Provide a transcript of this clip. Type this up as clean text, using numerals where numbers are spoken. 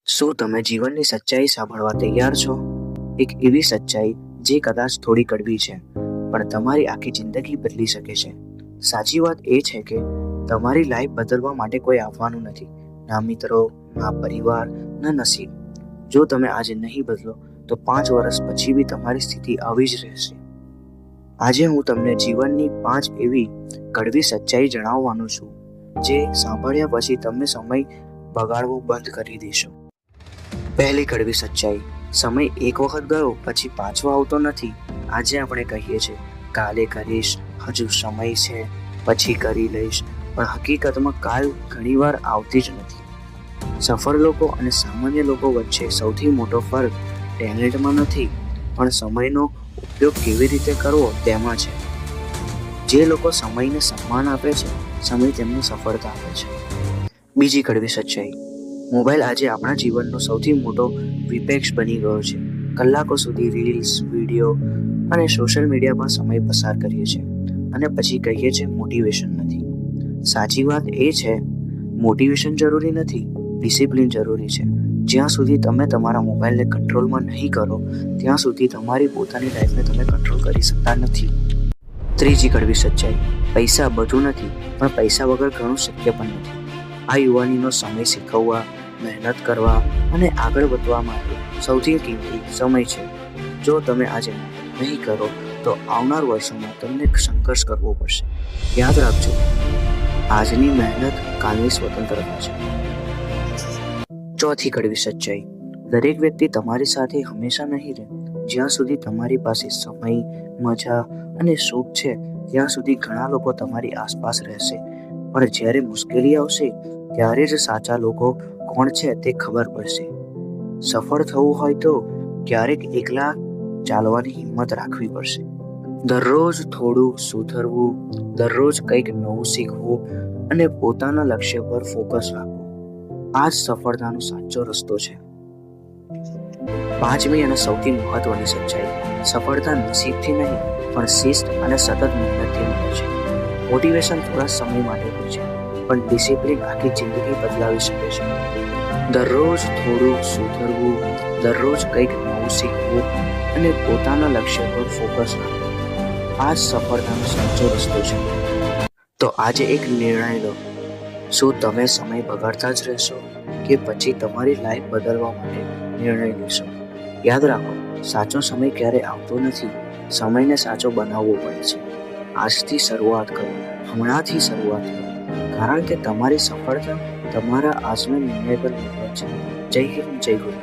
શું તમે જીવનની સચ્ચાઈ સાંભળવા તૈયાર છો? એક એવી સચ્ચાઈ જે કદાચ થોડી કડવી છે, પણ તમારી આખી જિંદગી બદલી શકે છે. સાચી વાત એ છે કે તમારી લાઈફ બદલવા માટે કોઈ આવવાનું નથી. ના મિત્રો, ના પરિવાર, ના નસીબ. જો તમે આજે નહીં બદલો તો 5 વર્ષ પછી બી તમારી સ્થિતિ આવી જ રહેશે. આજે હું તમને જીવનની 5 એવી કડવી સચ્ચાઈ જણાવવાનો છું, જે સાંભળ્યા પછી તમે સમય બગાડવો બંધ કરી દેશો. પહેલી કડવી સચ્ચાઈ: સમય એક વખત ગયો પછી પાછો આવતો નથી. આજે આપણે કહીએ છીએ, કાલે કરીશ, હજુ સમય છે, પછી કરી લઈશ, પણ હકીકતમાં કાલ ઘણીવાર આવતી જ નથી. સફળ લોકો અને સામાન્ય લોકો વચ્ચે સૌથી મોટો ફરક ટેલેન્ટમાં નથી, પણ સમયનો ઉપયોગ કેવી રીતે કરવો તેમાં છે. જે લોકો સમયને સન્માન આપે છે, સમય તેમને સફળતા આપે છે. બીજી કડવી સચ્ચાઈ: મોબાઈલ આજે આપણા જીવનનો સૌથી મોટો વિપેક્ષ બની ગયો છે. કલાકો સુધી રીલ્સ, વિડીયો અને સોશિયલ મીડિયા પર સમય પસાર કરીએ છીએ અને પછી કહીએ છીએ મોટિવેશન નથી. સાચી વાત એ છે, મોટિવેશન જરૂરી નથી, ડિસિપ્લિન જરૂરી છે. જ્યાં સુધી તમે તમારા મોબાઈલને કંટ્રોલમાં નહીં કરો, ત્યાં સુધી તમારી પોતાની લાઈફને તમે કંટ્રોલ કરી શકતા નથી. ત્રીજી કડવી સચ્ચાઈ: પૈસા બધું નથી, પણ પૈસા વગર ઘણું શક્ય પણ નથી. આ યુવાનીનો સમય શીખવવા, મહેનત કરવા અને આગળ વધવા માટે સૌથી કિંમતી સમય છે. જો તમે આજે નહીં કરો તો આવનાર વર્ષોમાં તમને સંઘર્ષ કરવો પડશે. યાદ રાખજો, આજની મહેનત કાલની સ્વતંત્રતા છે. ચોથી કડવી સચ્ચાઈ: દરેક વ્યક્તિ તમારી સાથે હંમેશા નહીં રહે. જ્યાં સુધી તમારી પાસે સમય, મજા અને સુખ છે, ત્યાં સુધી ઘણા લોકો તમારી આસપાસ રહેશે. પણ જ્યારે મુશ્કેલી આવશે, ત્યારે જ સાચા લોકો કોણ છે તે ખબર પડશે. સફળ થવું હોય તો ક્યારેક એકલા ચાલવાની હિંમત રાખવી પડશે. દરરોજ થોડું સુધરવું, દરરોજ કંઈક નવું શીખવું અને પોતાના લક્ષ્ય પર ફોકસ રાખવું, આ જ સફળતાનો સાચો રસ્તો છે. પાંચમી અને સૌથી મહત્વની સચ્ચાઈ: સફળતા નસીબથી નહીં, પણ શિસ્ત અને સતત મહેનતથી મળે છે. મોટિવેશન થોડા સમય માટે હોય છે, પણ ડિસિપ્લિન આખી જિંદગી બદલાવી શકે છે. દરરોજ થોડું સુધરવું, દરરોજ કંઈક નવું શીખવું અને પોતાના લક્ષ્ય પર ફોકસ રાખવું, આ જ સફળતાનો સાચો રસ્તો છે. તો આજે એક નિર્ણય લો. શું તમે સમય બગાડતા જ રહેશો કે પછી તમારી લાઈફ બદલવા માટે નિર્ણય લેશો? યાદ રાખો, સાચો સમય ક્યારે આવતો નથી, સમયને સાચો બનાવવો પડે છે. આજથી શરૂઆત કરો, હમણાંથી શરૂઆત કરો, કારણ કે તમારી સફળતા તમારા આજના નિર્ણય પર નિર્ભર છે. જય હિન્દ, જય ગુરુ.